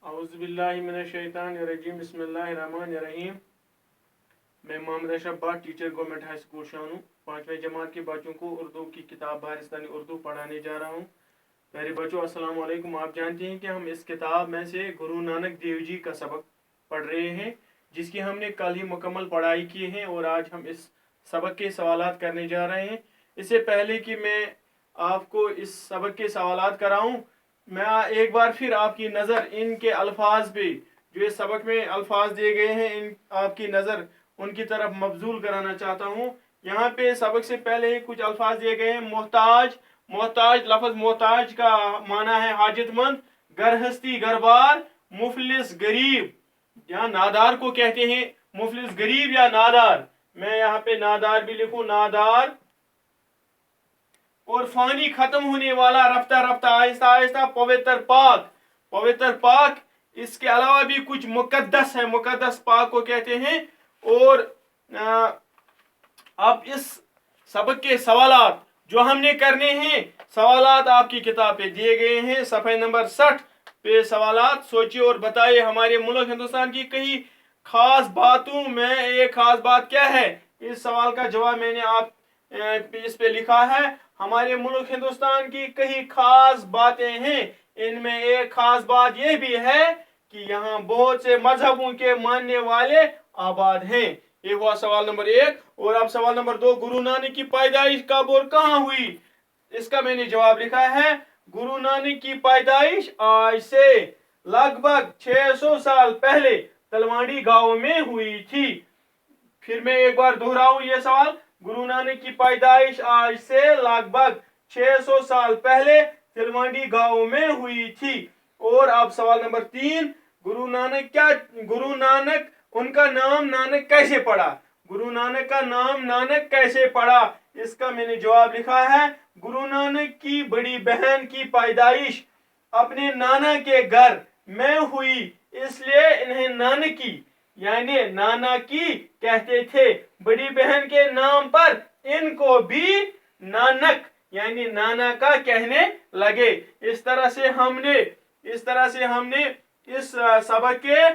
औज़ुबिल्लाहिमिनश्शैतानिर्रजीम बिस्मिल्लाहिर्रहमानिर्रहीम। मैं Mohammad Ashraf Bhatt, teacher government high school Shanu, 5वीं जमात के बच्चों को उर्दू की किताब बारिस्तानी उर्दू पढ़ाने जा रहा हूँ। प्यारे बच्चों, अस्सलाम वालेकुम। आप जानते हैं कि हम इस किताब में से गुरु नानक देव जी का सबक पढ़ रहे हैं, जिसकी हमने कल ही मुकम्मल पढ़ाई की है और आज हम इस सबक के सवालात करने जा रहे हैं। इससे पहले कि मैं आपको इस सबक के सवालात कराऊं, मैं एक बार फिर आपकी नज़र इनके अल्फाज पे, जो इस सबक में अल्फाज दिए गए हैं, इन आपकी नज़र उनकी तरफ मबजूल कराना चाहता हूँ। यहाँ पे सबक से पहले ही कुछ अल्फाज दिए गए हैं। मोहताज, मोहताज लफ्ज़ मोहताज का माना है हाजतमंद, गरहस्ती गरबार, मुफलिस गरीब या नादार को कहते हैं। मुफलिस गरीब या नादार, मैं यहाँ पे नादार भी लिखूं, नादार। और फानी खत्म होने वाला, रफ्ता रफ्ता आहिस्ता आहिस्ता, पवित्र पाक, पवित्र पाक। इसके अलावा भी कुछ मुकद्दस है, मुकद्दस पाक को कहते हैं। और अब इस सबक के सवालात जो हमने करने हैं, सवालात आपकी किताब पे दिए गए हैं, सफ़े नंबर 60 पे सवालात। सोचिए और बताइए हमारे मुल्क हिंदुस्तान की कई खास बातों में एक खास बात क्या है। इस सवाल का जवाब मैंने आप इस पे लिखा है। हमारे मुल्क हिंदुस्तान की कई खास बातें हैं, इनमें एक खास बात यह भी है कि यहाँ बहुत से मजहबों के मानने वाले आबाद हैं। ये हुआ सवाल नंबर 1। और अब सवाल नंबर 2, गुरु नानक की पैदाइश कब और कहाँ हुई? इसका मैंने जवाब लिखा है, गुरु नानक की पैदाइश आज से लगभग 600 साल पहले तलवाड़ी गांव में हुई थी। फिर मैं एक बार दोहराऊं ये सवाल, गुरु नानक की पैदाइश आज से लगभग 600 साल पहले तिलवाड़ी गांव में हुई थी। और अब सवाल नंबर 3, गुरु नानक उनका नाम नानक कैसे पड़ा? गुरु नानक का नाम नानक कैसे पड़ा? इसका मैंने जवाब लिखा है, गुरु नानक की बड़ी बहन की पैदाइश अपने नाना के घर में हुई, इसलिए इन्हें नानकी यानी नाना की कहते थे। बड़ी बहन के नाम पर इनको भी नानक यानी नाना का कहने लगे। इस तरह से हमने इस सबक के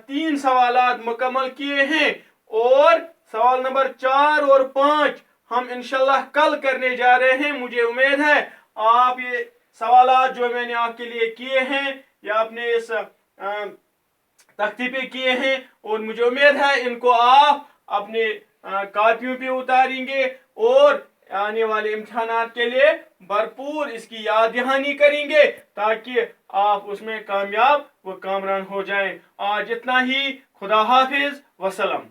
3 सवालात मुकम्मल किए हैं। और सवाल नंबर 4 और 5 हम इंशाल्लाह कल करने जा रहे हैं। मुझे उम्मीद है आप ये सवालात जो मैंने आपके लिए किए हैं या अपने इस तख्ती पे किए हैं, और मुझे उम्मीद है इनको आप अपने कॉपियों पे उतारेंगे और आने वाले इम्तिहानात के लिए भरपूर इसकी याद दहानी करेंगे, ताकि आप उसमें कामयाब व कामरान हो जाएं। आज इतना ही। खुदा हाफिज, वसलम।